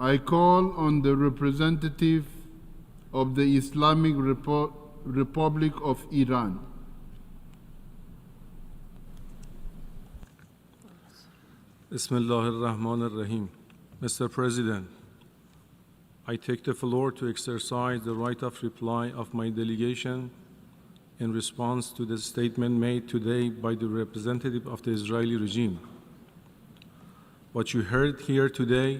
I call on the representative of the Islamic Republic of Iran. Bismillah ar-Rahman ar-Rahim. Mr. President, I take the floor to exercise the right of reply of my delegation in response to the statement made today by the representative of the Israeli regime. What you heard here today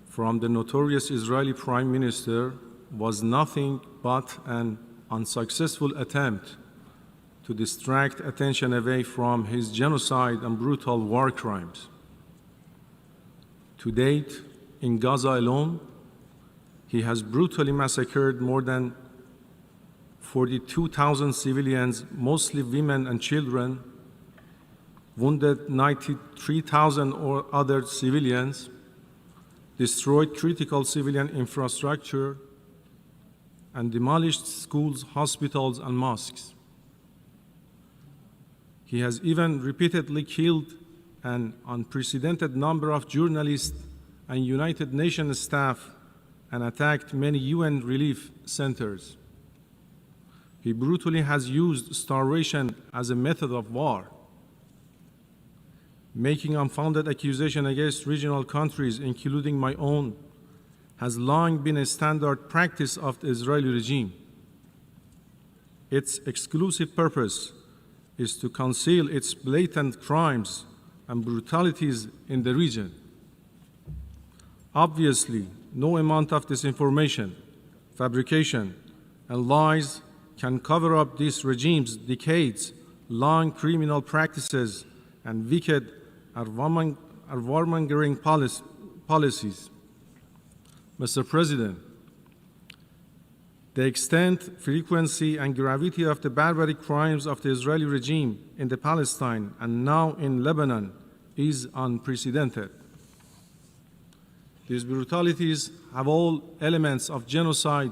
from the notorious Israeli Prime Minister was nothing but an unsuccessful attempt to distract attention away from his genocide and brutal war crimes. To date, in Gaza alone, he has brutally massacred more than 42,000 civilians, mostly women and children, wounded 93,000 or other civilians, destroyed critical civilian infrastructure, and demolished schools, hospitals, and mosques. He has even repeatedly killed an unprecedented number of journalists and United Nations staff and attacked many UN relief centers. He brutally has used starvation as a method of war, making unfounded accusations against regional countries, including my own, has long been a standard practice of the Israeli regime. Its exclusive purpose is to conceal its blatant crimes and brutalities in the region. Obviously, no amount of disinformation, fabrication, and lies can cover up this regime's decades-long criminal practices and wicked warmongering policies. Mr. President, the extent, frequency, and gravity of the barbaric crimes of the Israeli regime in the Palestine and now in Lebanon is unprecedented. These brutalities have all elements of genocide,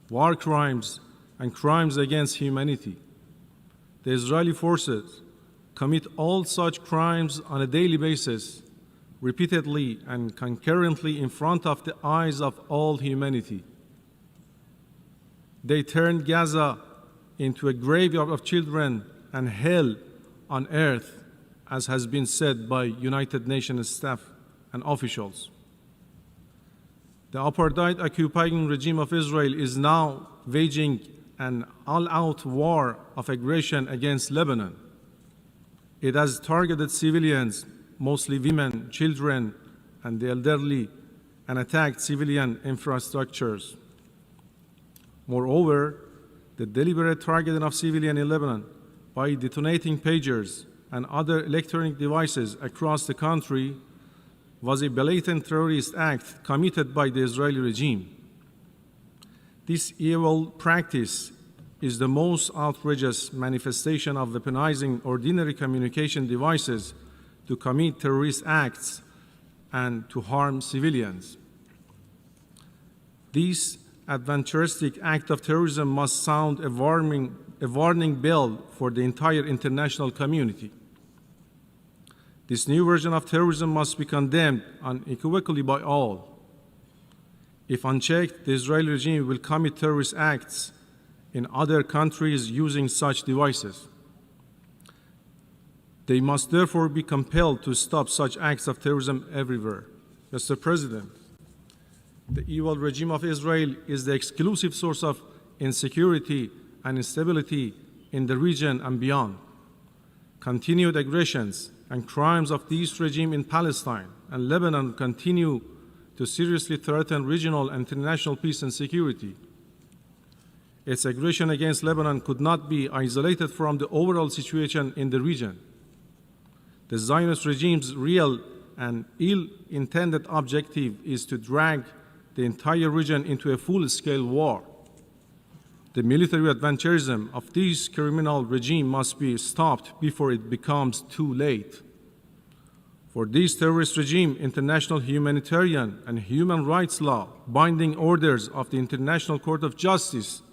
war crimes, and crimes against humanity. The Israeli forces commit all such crimes on a daily basis, repeatedly and concurrently in front of the eyes of all humanity. They turned Gaza into a graveyard of children and hell on earth, as has been said by United Nations staff and officials. The apartheid occupying regime of Israel is now waging an all-out war of aggression against Lebanon. It has targeted civilians, mostly women, children, and the elderly, and attacked civilian infrastructures. Moreover, the deliberate targeting of civilians in Lebanon by detonating pagers and other electronic devices across the country was a blatant terrorist act committed by the Israeli regime. This evil practice is the most outrageous manifestation of weaponizing ordinary communication devices to commit terrorist acts and to harm civilians. This adventuristic act of terrorism must sound a warning bell for the entire international community. This new version of terrorism must be condemned unequivocally by all. If unchecked, the Israeli regime will commit terrorist acts in other countries using such devices. They must therefore be compelled to stop such acts of terrorism everywhere. Mr. President, the evil regime of Israel is the exclusive source of insecurity and instability in the region and beyond. Continued aggressions and crimes of this regime in Palestine and Lebanon continue to seriously threaten regional and international peace and security. Its aggression against Lebanon could not be isolated from the overall situation in the region. The Zionist regime's real and ill-intended objective is to drag the entire region into a full-scale war. The military adventurism of this criminal regime must be stopped before it becomes too late. For this terrorist regime, international humanitarian and human rights law, binding orders of the International Court of Justice,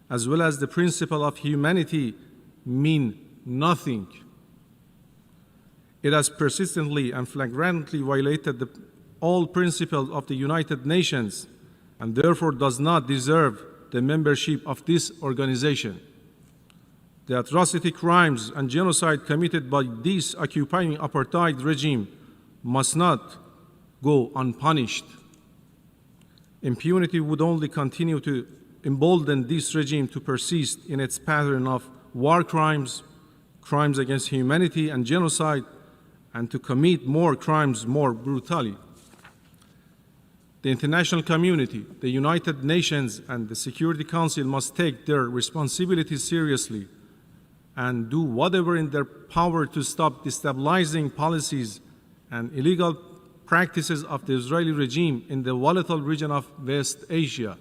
as well as the principle of humanity, mean nothing. It has persistently and flagrantly violated the all principles of the United Nations and therefore does not deserve the membership of this organization. The atrocity, crimes, and genocide committed by this occupying apartheid regime must not go unpunished. Impunity would only continue to embolden this regime to persist in its pattern of war crimes, crimes against humanity, and genocide, and to commit more crimes more brutally. The international community, the United Nations, and the Security Council must take their responsibilities seriously and do whatever in their power to stop destabilizing policies and illegal practices of the Israeli regime in the volatile region of West Asia.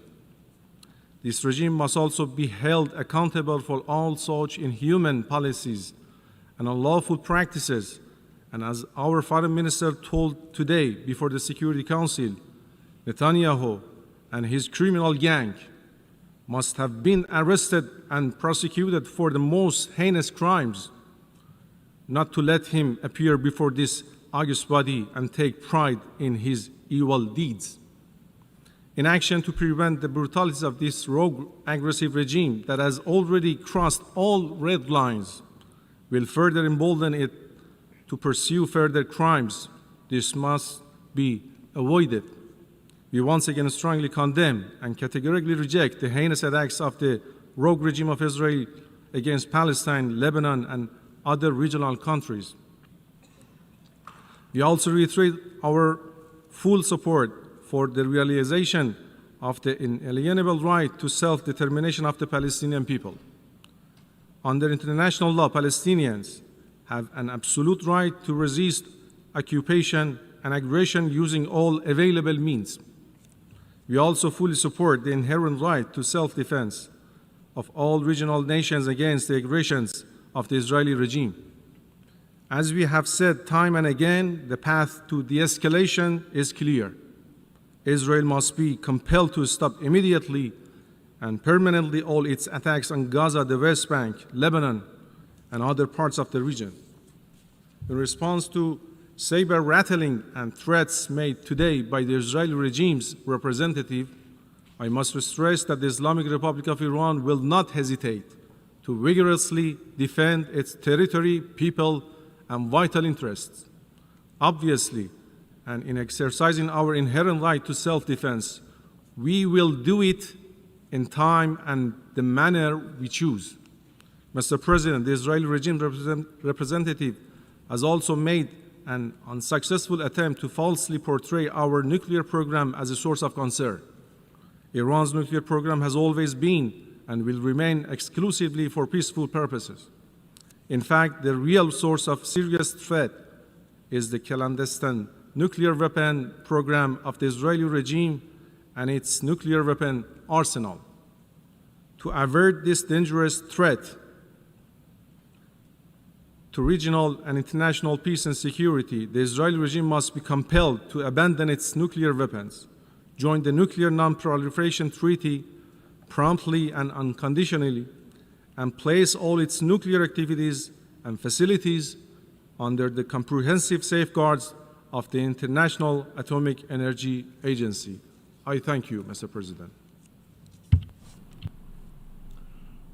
This regime must also be held accountable for all such inhuman policies and unlawful practices. And as our Foreign Minister told today before the Security Council, Netanyahu and his criminal gang must have been arrested and prosecuted for the most heinous crimes, not to let him appear before this august body and take pride in his evil deeds. In action to prevent the brutalities of this rogue, aggressive regime that has already crossed all red lines, will further embolden it to pursue further crimes. This must be avoided. We once again strongly condemn and categorically reject the heinous attacks of the rogue regime of Israel against Palestine, Lebanon, and other regional countries. We also reiterate our full support for the realization of the inalienable right to self-determination of the Palestinian people. Under international law, Palestinians have an absolute right to resist occupation and aggression using all available means. We also fully support the inherent right to self-defense of all regional nations against the aggressions of the Israeli regime. As we have said time and again, the path to de-escalation is clear. Israel must be compelled to stop immediately and permanently all its attacks on Gaza, the West Bank, Lebanon, and other parts of the region. In response to saber-rattling and threats made today by the Israeli regime's representative, I must stress that the Islamic Republic of Iran will not hesitate to vigorously defend its territory, people, and vital interests. Obviously, and in exercising our inherent right to self-defense, we will do it in time and the manner we choose. Mr. President, the Israeli regime representative has also made an unsuccessful attempt to falsely portray our nuclear program as a source of concern. Iran's nuclear program has always been and will remain exclusively for peaceful purposes. In fact, the real source of serious threat is the clandestine nuclear weapon program of the Israeli regime and its nuclear weapon arsenal. To avert this dangerous threat to regional and international peace and security, the Israeli regime must be compelled to abandon its nuclear weapons, join the Nuclear Non-Proliferation Treaty promptly and unconditionally, and place all its nuclear activities and facilities under the comprehensive safeguards of the International Atomic Energy Agency. I thank you, Mr. President.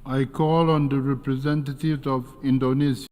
I call on the representatives of Indonesia